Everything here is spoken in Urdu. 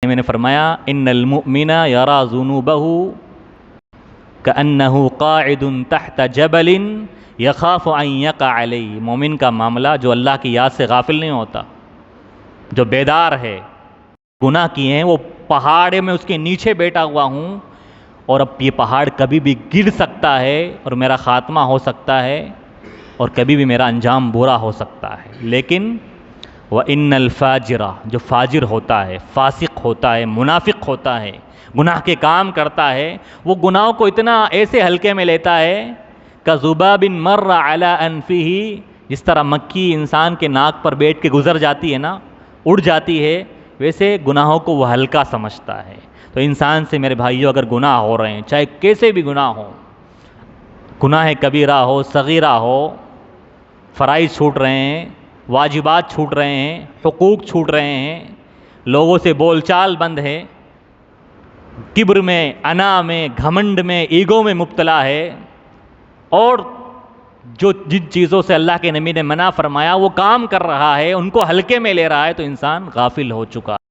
میں نے فرمایا ان المؤمن یرا ذنوبہ کأنہ قاعد تحت جبل یخاف ان یقع علیہ. مومن کا معاملہ جو اللہ کی یاد سے غافل نہیں ہوتا، جو بیدار ہے، گناہ کیے ہیں، وہ پہاڑ میں اس کے نیچے بیٹھا ہوا ہوں اور اب یہ پہاڑ کبھی بھی گر سکتا ہے اور میرا خاتمہ ہو سکتا ہے اور کبھی بھی میرا انجام برا ہو سکتا ہے. لیکن وَإِنَّ الْفَاجِرَ، جو فاجر ہوتا ہے، فاسق ہوتا ہے، منافق ہوتا ہے، گناہ کے کام کرتا ہے، وہ گناہوں کو اتنا ایسے ہلکے میں لیتا ہے كَذُبَابٍ مَرَّ عَلَىٰ أَنفِهِ، جس طرح مکھی انسان کے ناک پر بیٹھ کے گزر جاتی ہے نا، اڑ جاتی ہے، ویسے گناہوں کو وہ ہلکا سمجھتا ہے. تو انسان سے میرے بھائیوں اگر گناہ ہو رہے ہیں، چاہے کیسے بھی گناہ ہو، گناہ کبیرہ ہو، صغیرہ ہو، فرائض چھوٹ رہے ہیں، واجبات چھوٹ رہے ہیں، حقوق چھوٹ رہے ہیں، لوگوں سے بول چال بند ہے، کبر میں، انا میں، گھمنڈ میں، ایگو میں مبتلا ہے، اور جن چیزوں سے اللہ کے نبی نے منع فرمایا وہ کام کر رہا ہے، ان کو ہلکے میں لے رہا ہے، تو انسان غافل ہو چکا ہے.